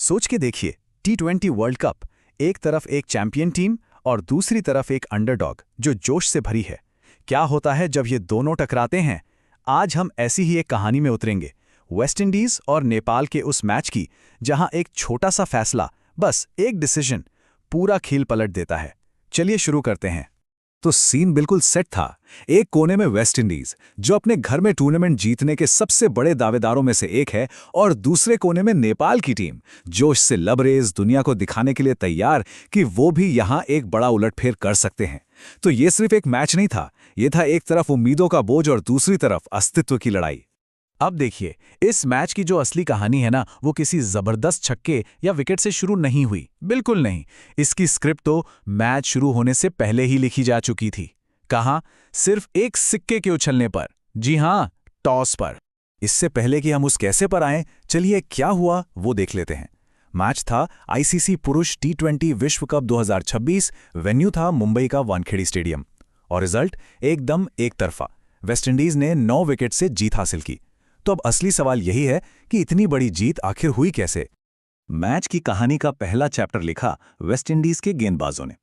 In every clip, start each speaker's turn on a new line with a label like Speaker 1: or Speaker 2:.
Speaker 1: सोच के देखिए, T20 वर्ल्ड कप, एक तरफ एक चैंपियन टीम और दूसरी तरफ एक अंडरडॉग जो जोश से भरी है। क्या होता है जब ये दोनों टकराते हैं? आज हम ऐसी ही एक कहानी में उतरेंगे, वेस्टइंडीज और नेपाल के उस मैच की, जहां एक छोटा सा फैसला, बस एक डिसीजन, पूरा खेल पलट देता है। चलिए शुरू करते हैं।
Speaker 2: तो सीन बिल्कुल सेट था। एक कोने में वेस्ट इंडीज, जो अपने घर में टूर्नामेंट जीतने के सबसे बड़े दावेदारों में से एक है, और दूसरे कोने में नेपाल की टीम, जोश से लबरेज, दुनिया को दिखाने के लिए तैयार कि वो भी यहां एक बड़ा उलटफेर कर सकते हैं। तो ये सिर्फ एक मैच नहीं था, ये था एक तरफ उम्मीदों का बोझ और दूसरी तरफ अस्तित्व की लड़ाई।
Speaker 1: अब देखिए, इस मैच की जो असली कहानी है ना, वो किसी जबरदस्त छक्के या विकेट से शुरू नहीं हुई, बिल्कुल नहीं। इसकी स्क्रिप्ट तो मैच शुरू होने से पहले ही लिखी जा चुकी थी। कहाँ? सिर्फ एक सिक्के के उछलने पर। जी हाँ, टॉस पर।
Speaker 2: इससे पहले कि हम उस कैसे पर आएं, चलिए क्या हुआ वो देख लेते हैं। मैच था आईसीसी पुरुष T20 विश्व कप 2026। वेन्यू था मुंबई का वानखेड़ी स्टेडियम। और रिजल्ट एकदम एक तरफा। वेस्टइंडीज ने 9 विकेट से जीत हासिल की। तो अब असली सवाल यही है कि इतनी बड़ी जीत आखिर हुई कैसे। मैच की कहानी का पहला चैप्टर लिखा वेस्टइंडीज के गेंदबाजों ने।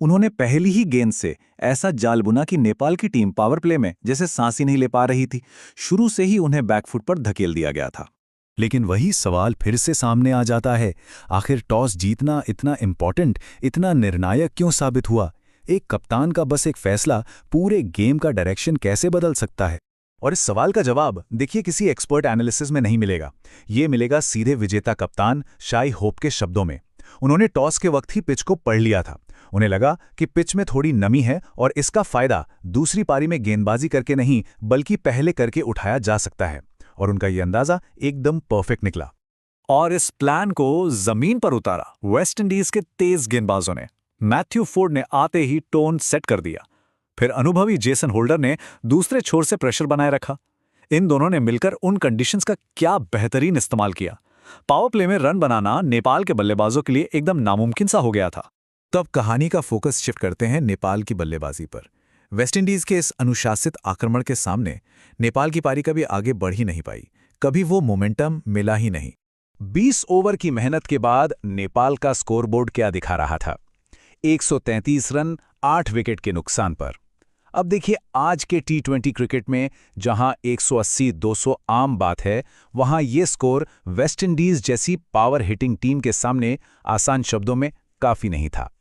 Speaker 2: उन्होंने पहली ही गेंद से ऐसा जाल बुना कि नेपाल की टीम पावर प्ले में जैसे सांस ही नहीं ले पा रही थी। शुरू से ही उन्हें बैकफुट पर धकेल दिया गया था। लेकिन वही सवाल फिर से सामने आ जाता है, आखिर टॉस जीतना इतना इंपॉर्टेंट, इतना निर्णायक क्यों साबित हुआ? एक कप्तान का बस एक फैसला पूरे गेम का डायरेक्शन कैसे बदल सकता है? और इस सवाल का जवाब देखिए किसी एक्सपर्ट एनालिसिस में नहीं मिलेगा। ये मिलेगा सीधे विजेता कप्तान शाई होप के शब्दों में। उन्होंने टॉस के वक्त ही पिच को पढ़ लिया था। उन्हें लगा कि पिच में थोड़ी नमी है और इसका फायदा दूसरी पारी में गेंदबाजी करके नहीं बल्कि पहले करके उठाया जा सकता है। और उनका ये अंदाजा एकदम परफेक्ट निकला। और इस प्लान को जमीन पर उतारा वेस्टइंडीज के तेज गेंदबाजों ने। मैथ्यू फोर्ड ने आते ही टोन सेट कर दिया। फिर अनुभवी जेसन होल्डर ने दूसरे छोर से प्रेशर बनाए रखा। इन दोनों ने मिलकर उन कंडीशंस का क्या बेहतरीन इस्तेमाल किया। पावर प्ले में रन बनाना नेपाल के बल्लेबाजों के लिए एकदम नामुमकिन सा हो गया था। तब कहानी का फोकस शिफ्ट करते हैं नेपाल की बल्लेबाजी पर। वेस्टइंडीज के इस अनुशासित आक्रमण के सामने नेपाल की पारी कभी आगे बढ़ ही नहीं पाई। कभी वो मोमेंटम मिला ही नहीं। 20 ओवर की मेहनत के बाद नेपाल का स्कोरबोर्ड क्या दिखा रहा था? 133 रन 8 विकेट के नुकसान पर। अब देखिए, आज के T20 क्रिकेट में जहां 180-200 आम बात है, वहां ये स्कोर वेस्टइंडीज जैसी पावर हिटिंग टीम के सामने आसान शब्दों में काफी नहीं था।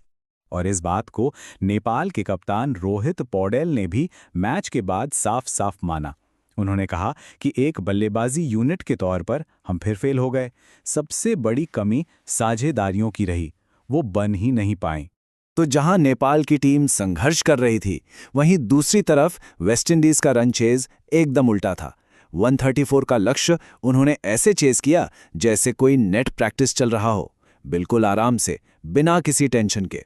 Speaker 2: और इस बात को नेपाल के कप्तान रोहित पौडेल ने भी मैच के बाद साफ साफ माना। उन्होंने कहा कि एक बल्लेबाजी यूनिट के तौर पर हम फिर फेल हो गए। सबसे बड़ी कमी साझेदारियों की रही, वो बन ही नहीं पाई। तो जहां नेपाल की टीम संघर्ष कर रही थी, वहीं दूसरी तरफ वेस्टइंडीज का रन चेज एकदम उल्टा था। 134 का लक्ष्य उन्होंने ऐसे चेज किया जैसे कोई नेट प्रैक्टिस चल रहा हो, बिल्कुल आराम से, बिना किसी टेंशन के।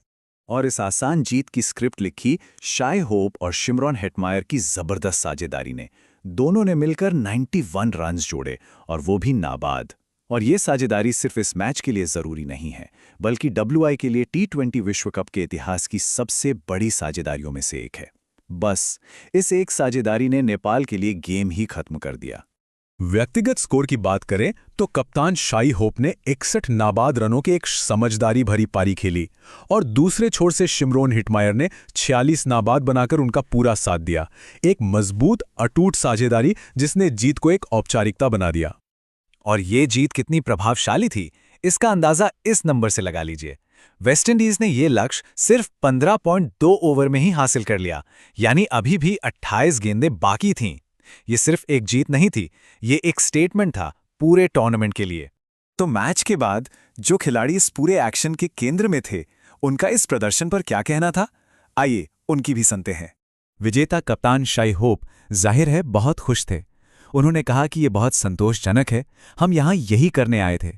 Speaker 2: और इस आसान जीत की स्क्रिप्ट लिखी शाई होप और शिमरॉन हेटमायर की जबरदस्त साझेदारी ने। दोनों ने मिलकर 91 रन जोड़े, और वो भी नाबाद। और ये साझेदारी सिर्फ इस मैच के लिए जरूरी नहीं है, बल्कि WI के लिए T20 विश्व कप के इतिहास की सबसे बड़ी साझेदारियों में से एक है। बस इस एक साझेदारी ने नेपाल के लिए गेम ही खत्म कर दिया। व्यक्तिगत स्कोर की बात करें तो कप्तान शाई होप ने 61 नाबाद रनों की एक समझदारी भरी पारी खेली, और दूसरे छोर से शिमरॉन हेटमायर ने 46 नाबाद बनाकर उनका पूरा साथ दिया। एक मजबूत अटूट साझेदारी जिसने जीत को एक औपचारिकता बना दिया। और ये जीत कितनी प्रभावशाली थी, इसका अंदाजा इस नंबर से लगा लीजिए। वेस्टइंडीज ने ये लक्ष्य सिर्फ 15.2 ओवर में ही हासिल कर लिया, यानी अभी भी 28 गेंदें बाकी थीं। ये सिर्फ एक जीत नहीं थी, ये एक स्टेटमेंट था पूरे टूर्नामेंट के लिए। तो मैच के बाद जो खिलाड़ी इस पूरे एक्शन के केंद्र में थे, उनका इस प्रदर्शन पर क्या कहना था, आइए उनकी भी सुनते हैं। विजेता कप्तान शाई होप जाहिर है बहुत खुश थे। उन्होंने कहा कि ये बहुत संतोषजनक है, हम यहाँ यही करने आए थे।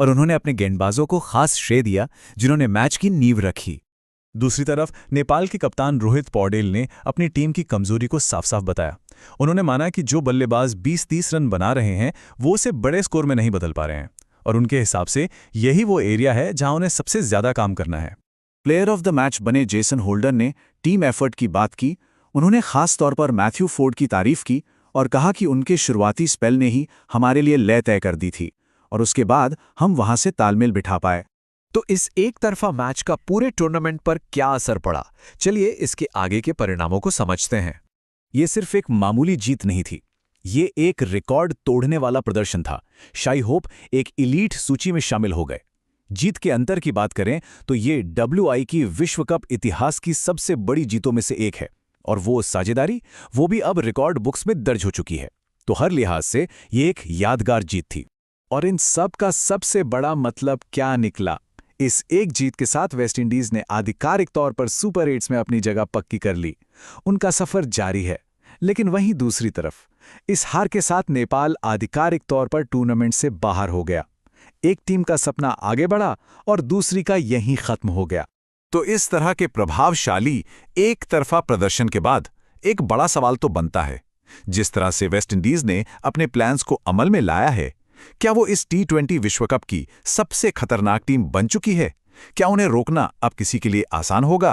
Speaker 2: और उन्होंने अपने गेंदबाजों को खास श्रेय दिया जिन्होंने मैच की नींव रखी। दूसरी तरफ नेपाल के कप्तान रोहित पौडेल ने अपनी टीम की कमजोरी को साफ साफ बताया। उन्होंने माना कि जो बल्लेबाज 20-30 रन बना रहे हैं, वो उसे बड़े स्कोर में नहीं बदल पा रहे हैं, और उनके हिसाब से यही वो एरिया है जहां उन्हें सबसे ज्यादा काम करना है। प्लेयर ऑफ द मैच बने जेसन होल्डर ने टीम एफर्ट की बात की। उन्होंने खास तौर पर मैथ्यू फोर्ड की तारीफ की और कहा कि उनके शुरुआती स्पेल ने ही हमारे लिए लय तय कर दी थी। और उसके बाद हम वहां से तालमेल बिठा पाए।
Speaker 1: तो इस एक तरफा मैच का पूरे टूर्नामेंट पर क्या असर पड़ा? चलिए इसके आगे के परिणामों को समझते हैं।
Speaker 2: ये सिर्फ एक मामूली जीत नहीं थी, ये एक रिकॉर्ड तोड़ने वाला प्रदर्शन था। शाई होप एक इलीट सूची में शामिल हो गए। जीत के अंतर की बात करें तो ये WI की विश्व कप इतिहास की सबसे बड़ी जीतों में से एक है, और वो साझेदारी वो भी अब रिकॉर्ड बुक्स में दर्ज हो चुकी है। तो हर लिहाज से ये एक यादगार जीत थी।
Speaker 1: और इन सब का सबसे बड़ा मतलब क्या निकला? इस एक जीत के साथ वेस्टइंडीज ने आधिकारिक तौर पर सुपर 8 में अपनी जगह पक्की कर ली। उनका सफर जारी है, लेकिन वहीं दूसरी तरफ इस हार के साथ नेपाल आधिकारिक तौर पर टूर्नामेंट से बाहर हो गया। एक टीम का सपना आगे बढ़ा और दूसरी का यहीं खत्म हो गया।
Speaker 2: तो इस तरह के प्रभावशाली एक तरफा प्रदर्शन के बाद एक बड़ा सवाल तो बनता है, जिस तरह से वेस्टइंडीज ने अपने प्लान्स को अमल में लाया है, क्या वो इस T20 विश्व कप की सबसे खतरनाक टीम बन चुकी है? क्या उन्हें रोकना अब किसी के लिए आसान होगा?